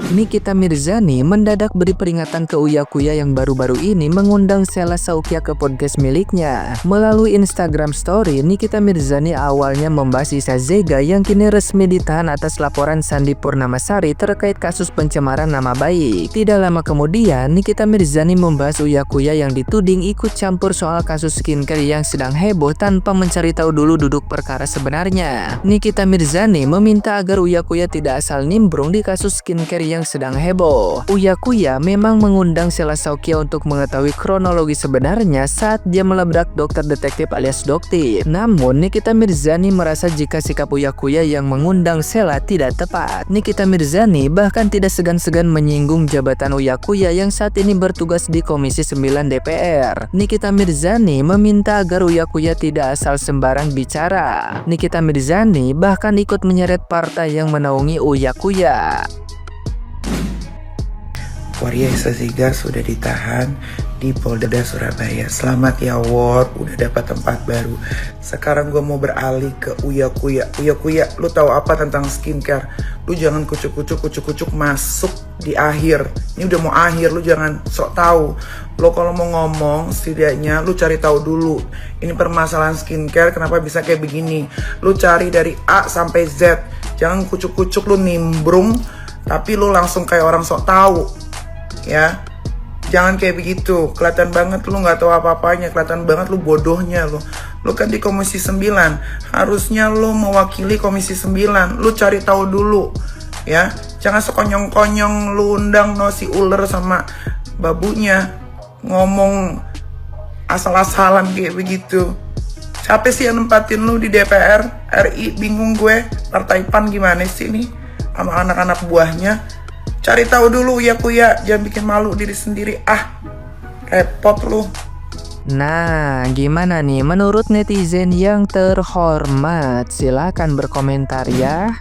Nikita Mirzani mendadak beri peringatan ke Uya Kuya yang baru-baru ini mengundang Sheila Shaukia ke podcast miliknya. Melalui Instagram Story, Nikita Mirzani awalnya membahas Isa Zega yang kini resmi ditahan atas laporan Sandi Purnamasari terkait kasus pencemaran nama baik. Tidak lama kemudian, Nikita Mirzani membahas Uya Kuya yang dituding ikut campur soal kasus skincare yang sedang heboh tanpa mencari tahu dulu duduk perkara sebenarnya. Nikita Mirzani meminta agar Uya Kuya tidak asal nimbrung di kasus skincare yang sedang heboh. Uya Kuya memang mengundang Sheila Shaukia untuk mengetahui kronologi sebenarnya saat dia melabrak dokter detektif alias Doktif. Namun Nikita Mirzani merasa jika sikap Uya Kuya yang mengundang Sheila tidak tepat. Nikita Mirzani bahkan tidak segan-segan menyinggung jabatan Uya Kuya yang saat ini bertugas di Komisi 9 DPR. Nikita Mirzani meminta agar Uya Kuya tidak asal sembarang bicara. Nikita Mirzani bahkan ikut menyeret partai yang menaungi Uya Kuya. Waria Isa Zega sudah ditahan di Polda Surabaya. Selamat ya Wor, udah dapat tempat baru. Sekarang gue mau beralih ke Uya Kuya. Uya Kuya, lu tahu apa tentang skincare? Lu jangan kucuk-kucuk masuk di akhir. Ini udah mau akhir, lu jangan sok tahu. Lo kalau mau ngomong, setidaknya lu cari tahu dulu. Ini permasalahan skincare kenapa bisa kayak begini. Lu cari dari A sampai Z. Jangan kucuk-kucuk lu nimbrung, tapi lu langsung kayak orang sok tahu. Ya, jangan kayak begitu. Kelihatan banget lu nggak tahu apa-apanya, kelihatan banget lu bodohnya lu. Lu kan di Komisi 9, harusnya lu mewakili Komisi 9. Lu cari tahu dulu, ya. Jangan sekonyong-konyong lu undang si ular sama babunya ngomong asal-asalan kayak begitu. Siapa sih yang nempatin lu di DPR RI? Bingung gue. Partai PAN gimana sih nih sama anak-anak buahnya? Cari tahu dulu ya Kuya, jangan bikin malu diri sendiri. Repot lu. Nah, gimana nih menurut netizen yang terhormat? Silakan berkomentar ya.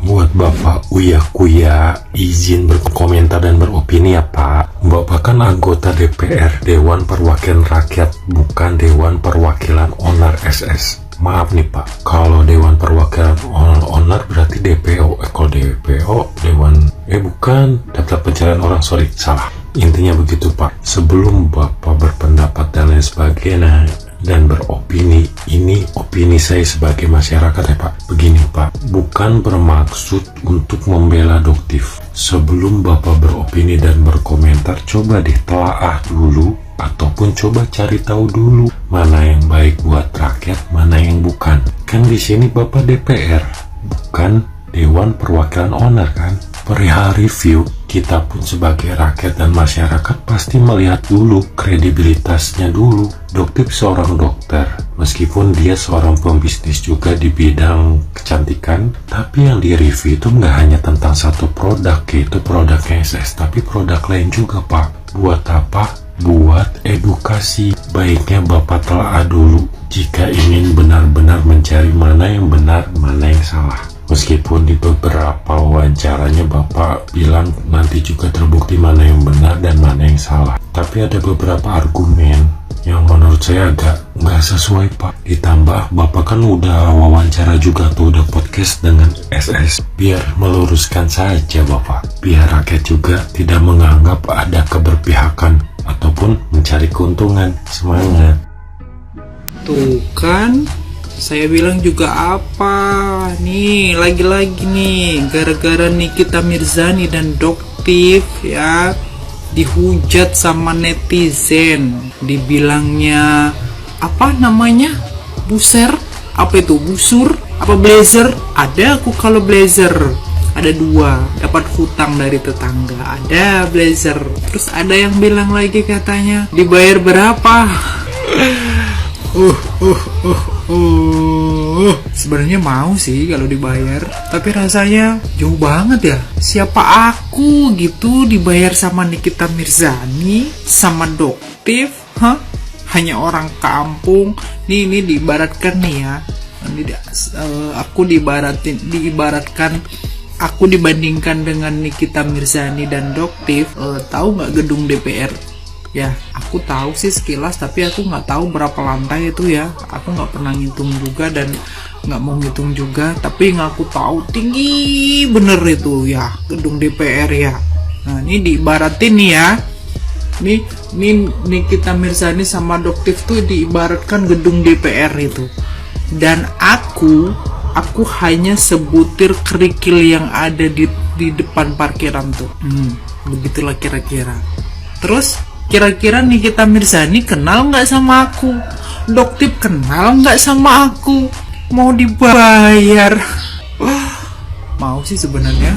Buat Bapak Uya Kuya, izin berkomentar dan beropini ya Pak. Bapak kan anggota DPR, Dewan Perwakilan Rakyat, bukan Dewan Perwakilan Onar SS. Maaf nih Pak, kalau Dewan Perwakilan Onar berarti DPO. Kalau DPO, Dewan bukan Daftar Pencarian Orang, sorry, salah. Intinya begitu Pak. Sebelum Bapak berpendapat dan lain sebagainya dan beropini, ini opini saya sebagai masyarakat ya Pak. Begini Pak, bukan bermaksud untuk membela Doktif. Sebelum Bapak beropini dan berkomentar, coba deh telaah dulu ataupun coba cari tahu dulu mana yang baik buat rakyat, mana yang bukan. Kan di sini Bapak DPR, bukan Dewan Perwakilan Onar kan. Perihal review, kita pun sebagai rakyat dan masyarakat pasti melihat dulu kredibilitasnya dulu. Doktif seorang dokter, meskipun dia seorang pembisnis juga di bidang kecantikan, tapi yang di review itu nggak hanya tentang satu produk, yaitu produk SS, tapi produk lain juga Pak. Buat apa? Buat edukasi. Baiknya Bapak telah dulu jika ingin benar-benar mencari mana yang benar, mana yang salah. Meskipun di beberapa wawancaranya Bapak bilang nanti juga terbukti mana yang benar dan mana yang salah. Tapi ada beberapa argumen yang menurut saya agak nggak sesuai Pak. Ditambah Bapak kan udah wawancara juga tuh, udah podcast dengan SS. Biar meluruskan saja Bapak, biar rakyat juga tidak menganggap ada keberpihakan ataupun mencari keuntungan. Semangat. Tuh kan, saya bilang juga apa nih, lagi-lagi nih gara-gara Nikita Mirzani dan Doktif ya dihujat sama netizen, dibilangnya apa namanya, buser, apa itu, busur, apa blazer. Ada aku kalau blazer ada dua, dapat hutang dari tetangga, ada blazer. Terus ada yang bilang lagi katanya dibayar berapa. Sebenarnya mau sih kalau dibayar, tapi rasanya jauh banget ya. Siapa aku gitu dibayar sama Nikita Mirzani sama Doktif? Hanya orang kampung. Ini diibaratkan nih ya. Aku dibandingkan dengan Nikita Mirzani dan Doktif. Tahu nggak gedung DPR? Ya, aku tahu sih sekilas, tapi aku nggak tahu berapa lantai itu ya. Aku nggak pernah ngitung juga, dan nggak mau ngitung juga, tapi ngaku tahu tinggi bener itu ya gedung DPR ya. Nah ini diibaratin nih ya, nih Nikita Mirzani sama Doktif tuh diibaratkan gedung DPR itu, dan aku hanya sebutir kerikil yang ada di depan parkiran tuh. Begitulah kira-kira. Terus kira-kira Nikita Mirzani kenal nggak sama aku? Doktif kenal nggak sama aku? Mau dibayar? Mau sih sebenarnya.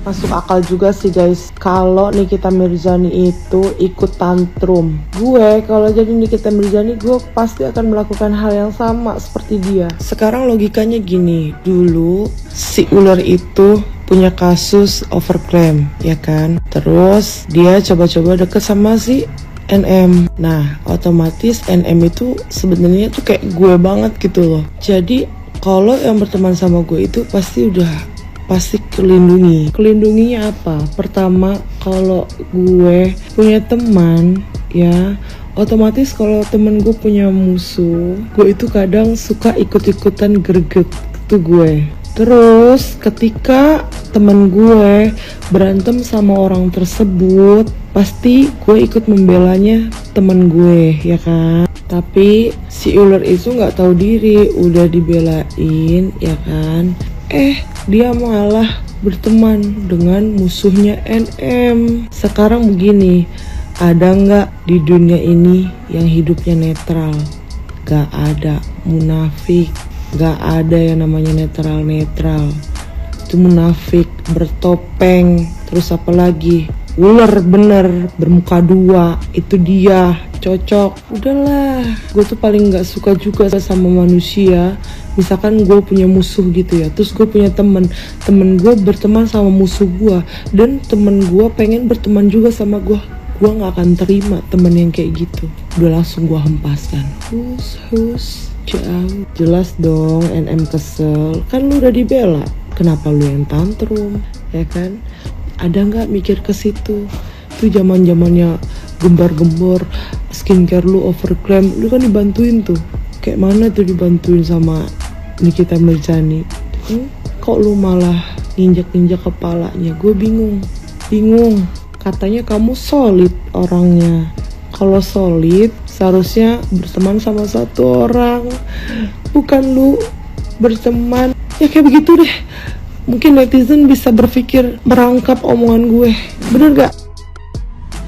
Masuk akal juga sih guys kalau Nikita Mirzani itu ikut tantrum. Gue kalau jadi Nikita Mirzani, gue pasti akan melakukan hal yang sama seperti dia. Sekarang logikanya gini, dulu si ular itu punya kasus overclaim ya kan, terus dia coba-coba deket sama si NM. Nah otomatis NM itu sebenarnya tuh kayak gue banget gitu loh. Jadi kalau yang berteman sama gue itu pasti kelindunginya apa? Pertama, kalau gue punya teman ya, otomatis kalau temen gue punya musuh, gue itu kadang suka ikut-ikutan greget itu gue. Terus ketika temen gue berantem sama orang tersebut, pasti gue ikut membelanya temen gue ya kan. Tapi si ular itu nggak tahu diri, udah dibelain ya kan, dia malah berteman dengan musuhnya NM. Sekarang begini, ada nggak di dunia ini yang hidupnya netral? Gak ada, munafik. Gak ada yang namanya netral. Itu munafik, bertopeng. Terus apa lagi? Ular bener, bermuka dua. Itu dia, cocok. Udahlah, gue tuh paling gak suka juga sama manusia. Misalkan gue punya musuh gitu ya, terus gue punya temen gue berteman sama musuh gue, dan temen gue pengen berteman juga sama gue gak akan terima temen yang kayak gitu. Udah langsung gue hempaskan. Hus jauh. Jelas dong NM kesel, kan lu udah dibela, kenapa lu yang tantrum ya kan? Ada nggak mikir ke situ? Itu zamannya gembar-gembor skincare lu overclaim, lu kan dibantuin tuh. Kayak mana tuh dibantuin sama Nikita Mirzani? Kok lu malah nginjak-nginjak kepalanya? Gue bingung. Katanya kamu solid orangnya. Kalau solid seharusnya berteman sama satu orang, bukan lu berteman ya kayak begitu deh. Mungkin netizen bisa berpikir merangkap omongan gue, bener gak?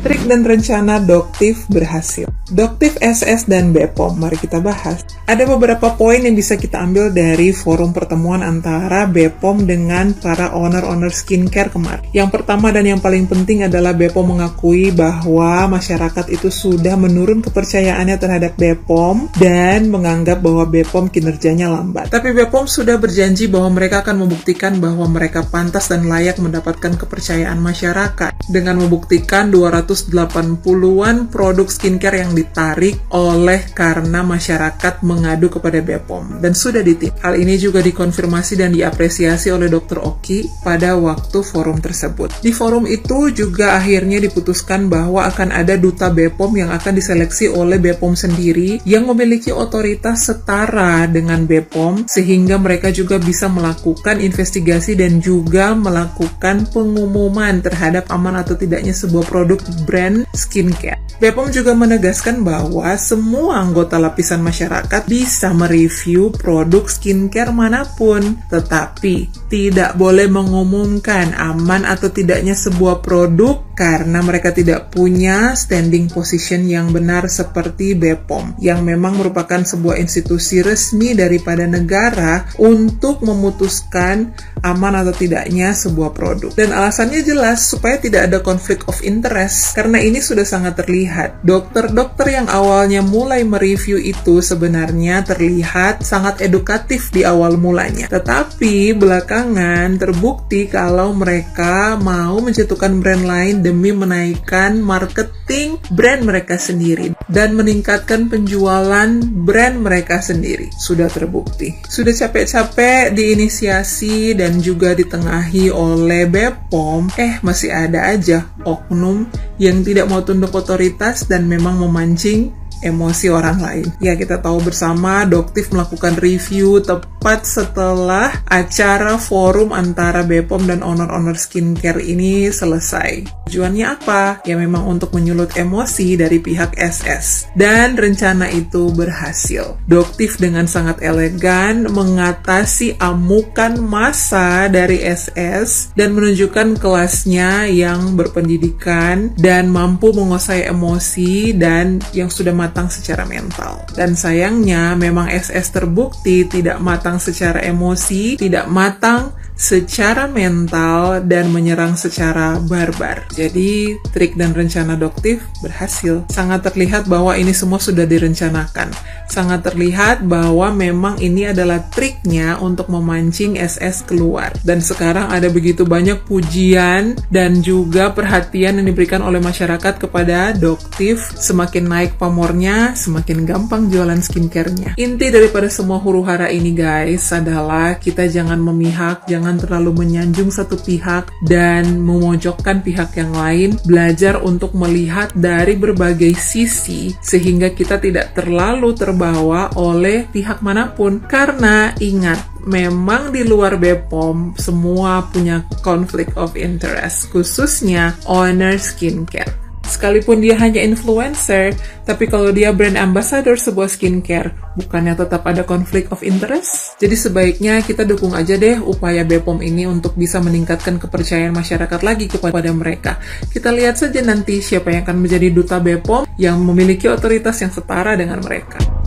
Trik dan rencana Doktif berhasil. Doktif SS dan BPOM, mari kita bahas. Ada beberapa poin yang bisa kita ambil dari forum pertemuan antara BPOM dengan para owner-owner skincare kemarin. Yang pertama dan yang paling penting adalah BPOM mengakui bahwa masyarakat itu sudah menurun kepercayaannya terhadap BPOM dan menganggap bahwa BPOM kinerjanya lambat. Tapi BPOM sudah berjanji bahwa mereka akan membuktikan bahwa mereka pantas dan layak mendapatkan kepercayaan masyarakat dengan membuktikan 280-an produk skincare yang ditarik oleh karena masyarakat mengadu kepada BPOM dan sudah ditindak. Hal ini juga dikonfirmasi dan diapresiasi oleh Dr. Oki pada waktu forum tersebut. Di forum itu juga akhirnya diputuskan bahwa akan ada duta BPOM yang akan diseleksi oleh BPOM sendiri yang memiliki otoritas setara dengan BPOM sehingga mereka juga bisa melakukan investigasi dan juga melakukan pengumuman terhadap aman atau tidaknya sebuah produk brand skincare. BPOM juga menegaskan bahwa semua anggota lapisan masyarakat bisa mereview produk skincare manapun, tetapi tidak boleh mengumumkan aman atau tidaknya sebuah produk karena mereka tidak punya standing position yang benar seperti BPOM, yang memang merupakan sebuah institusi resmi daripada negara untuk memutuskan aman atau tidaknya sebuah produk. Dan alasannya jelas, supaya tidak ada konflik of interest, karena ini sudah sangat terlihat. Dokter-dokter yang awalnya mulai mereview itu sebenarnya terlihat sangat edukatif di awal mulanya, tetapi belakangan terbukti kalau mereka mau menjatuhkan brand lain demi menaikkan marketing brand mereka sendiri dan meningkatkan penjualan brand mereka sendiri. Sudah terbukti. Sudah capek-capek diinisiasi dan juga ditengahi oleh BPOM, masih ada aja oknum yang tidak mau tunduk otoritas dan memang memancing emosi orang lain. Ya, kita tahu bersama Doktif melakukan review tepat setelah acara forum antara Bepom dan owner-owner skincare ini selesai. Tujuannya apa? Ya memang untuk menyulut emosi dari pihak SS. Dan rencana itu berhasil. Doktif dengan sangat elegan mengatasi amukan massa dari SS dan menunjukkan kelasnya yang berpendidikan dan mampu menguasai emosi dan yang sudah matang secara mental. Dan sayangnya memang SS terbukti tidak matang secara emosi, tidak matang secara mental, dan menyerang secara barbar. Jadi, trik dan rencana Doktif berhasil. Sangat terlihat bahwa ini semua sudah direncanakan. Sangat terlihat bahwa memang ini adalah triknya untuk memancing SS keluar. Dan sekarang ada begitu banyak pujian dan juga perhatian yang diberikan oleh masyarakat kepada Doktif. Semakin naik pamornya, semakin gampang jualan skincare-nya. Inti daripada semua huru-hara ini guys adalah kita jangan memihak, jangan terlalu menyanjung satu pihak dan memojokkan pihak yang lain. Belajar untuk melihat dari berbagai sisi sehingga kita tidak terlalu terbawa oleh pihak manapun. Karena ingat, memang di luar Bepom semua punya conflict of interest, khususnya owner skincare. Sekalipun dia hanya influencer, tapi kalau dia brand ambassador sebuah skincare, bukannya tetap ada conflict of interest? Jadi sebaiknya kita dukung aja deh upaya Bepom ini untuk bisa meningkatkan kepercayaan masyarakat lagi kepada mereka. Kita lihat saja nanti siapa yang akan menjadi duta Bepom yang memiliki otoritas yang setara dengan mereka.